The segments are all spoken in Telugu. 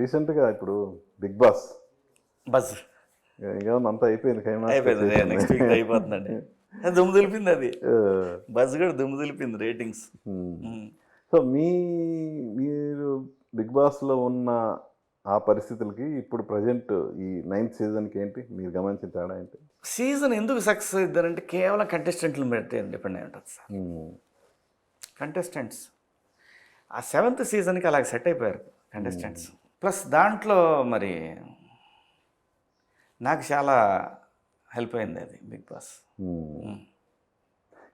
రీసెంట్గా ఇప్పుడు బిగ్ బాస్ బజ్ ఇంకా అంతా అయిపోయింది అయిపోయింది, నెక్స్ట్ వీక్ అయిపోతుందండి. దుమ్ము దులిపింది అది, బజ్ కూడా దుమ్ము దులిపింది రేటింగ్స్. సో మీరు బిగ్ బాస్లో ఉన్న ఆ పరిస్థితులకి ఇప్పుడు ప్రజెంట్ ఈ 9th సీజన్కి ఏంటి మీరు గమనించిన తేడా ఏంటి? సీజన్ ఎందుకు సక్సెస్ అవుతారంటే కేవలం కంటెస్టెంట్లు బట్టి డిపెండ్ అయి ఉంటుంది సార్. కంటెస్టెంట్స్ ఆ 7th సీజన్కి అలాగ సెట్ అయిపోయారు కంటెస్టెంట్స్. ప్లస్ దాంట్లో మరి నాకు చాలా హెల్ప్ అయింది అది బిగ్ బాస్.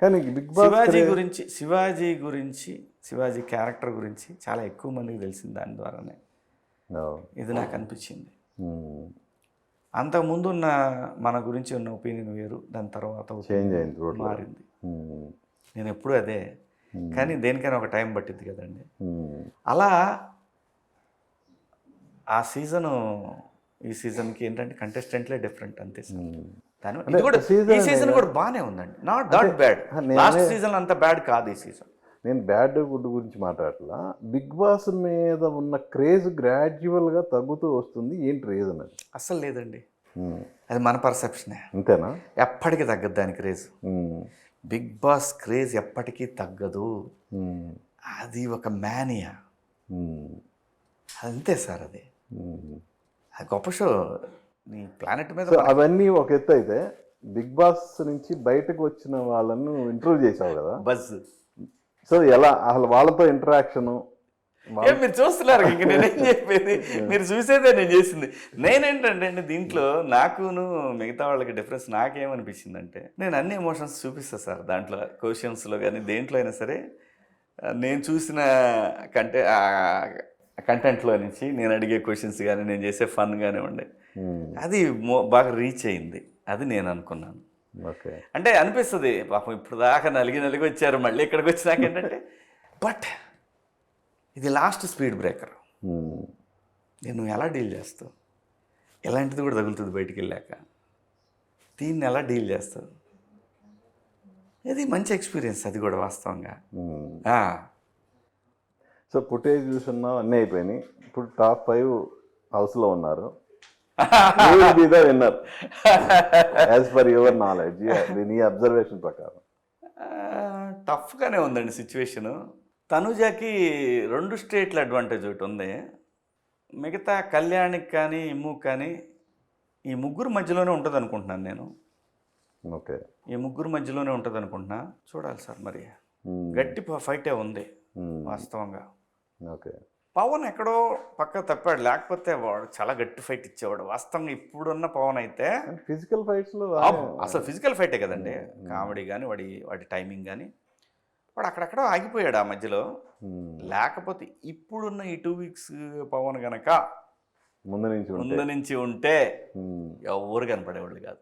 కానీ బిగ్ బాస్ శివాజీ క్యారెక్టర్ గురించి చాలా ఎక్కువ మందికి తెలిసింది దాని ద్వారానే. ఇది నాకు అనిపించింది. అంతకుముందు ఉన్న మన గురించి ఉన్న ఒపీనియన్ వేరు, దాని తర్వాత చేంజ్ అయింది, మారింది. నేను ఎప్పుడూ అదే, కానీ దేనికైనా ఒక టైం పట్టింది కదండి. అలా ఆ సీజను ఈ సీజన్కి ఏంటంటే కంటెస్టెంట్లే డిఫరెంట్ అంతే సార్. దాని కూడా ఈ సీజన్ కూడా బాగానే ఉందండి, నాట్ బ్యాడ్. లాస్ట్ సీజన్ అంత బ్యాడ్ కాదు ఈ సీజన్. నేను బ్యాడ్ గుడ్ గురించి మాట్లాడలా, బిగ్ బాస్ మీద ఉన్న క్రేజ్ గ్రాడ్యువల్గా తగ్గుతూ వస్తుంది. ఏంటి రీజన్ అది? అస్సలు లేదండి, అది మన పర్సెప్షనే. అంతేనా? ఎప్పటికీ తగ్గదు దాని క్రేజ్. బిగ్ బాస్ క్రేజ్ ఎప్పటికీ తగ్గదు. అది ఒక మేనియా, అంతే సార్. అది గొప్ప షో నీ ప్లానెట్ మీద. అవన్నీ ఒక ఎత్తు అయితే, బిగ్ బాస్ నుంచి బయటకు వచ్చిన వాళ్ళను ఇంటర్వ్యూ చేసావు కదా, బజ్. సో ఎలా అసలు వాళ్ళతో ఇంటరాక్షన్ మీరు చూస్తున్నారు, ఇంక నేనేం చెప్పేది, మీరు చూసేదే నేను చేసింది. నేనేంటంటే దీంట్లో నాకును మిగతా వాళ్ళకి డిఫరెన్స్ నాకేమనిపించిందంటే, నేను అన్ని ఎమోషన్స్ చూపిస్తాను సార్ దాంట్లో, క్వశ్చన్స్లో కానీ దేంట్లో అయినా సరే. నేను చూసిన కంటెంట్లో నుంచి నేను అడిగే క్వశ్చన్స్ కానీ నేను చేసే ఫన్ కానివ్వండి, అది బాగా రీచ్ అయింది. అది నేను అనుకున్నాను. అంటే అనిపిస్తుంది పాపం ఇప్పుడు దాకా నలిగి వచ్చారు, మళ్ళీ ఇక్కడికి వచ్చినాక ఏంటంటే, బట్ ఇది లాస్ట్ స్పీడ్ బ్రేకర్. నేను ఎలా డీల్ చేస్తావు, ఎలాంటిది కూడా తగులుతుంది బయటికి వెళ్ళాక, దీన్ని ఎలా డీల్ చేస్తావు, ఇది మంచి ఎక్స్పీరియన్స్. అది కూడా వాస్తవంగా. సో ఫుటేజ్ చూసున్నావు, అన్నీ అయిపోయినాయి. ఇప్పుడు టాప్ 5 హౌస్లో ఉన్నారు. Winner as per your knowledge, నీ అబ్జర్వేషన్ ప్రకారం? టఫ్గానే ఉందండి సిచ్యువేషను. తనుజాకి 2 స్టేట్ల అడ్వాంటేజ్ ఒకటి ఉంది. మిగతా కళ్యాణికి కానీ ఇమ్ముకి కానీ ఈ ముగ్గురు మధ్యలోనే ఉంటుంది అనుకుంటున్నాను నేను. ఓకే, ఈ ముగ్గురు మధ్యలోనే ఉంటుంది అనుకుంటున్నా. చూడాలి సార్, మరి గట్టి ఫైటే ఉంది వాస్తవంగా. ఓకే, పవన్ ఎక్కడో పక్క తప్పాడు, లేకపోతే వాడు చాలా గట్టి ఫైట్ ఇచ్చేవాడు వాస్తవంగా. ఇప్పుడున్న పవన్ అయితే ఫిజికల్ ఫైట్స్లో అసలు ఫిజికల్ ఫైటే కదండి, కామెడీ కానీ వాడి టైమింగ్ కానీ, వాడు అక్కడెక్కడో ఆగిపోయాడు ఆ మధ్యలో. లేకపోతే ఇప్పుడున్న ఈ 2 వీక్స్ పవన్ గనక ముందు నుంచి ఉంటే ఎవరు కనపడేవాళ్ళు కాదు.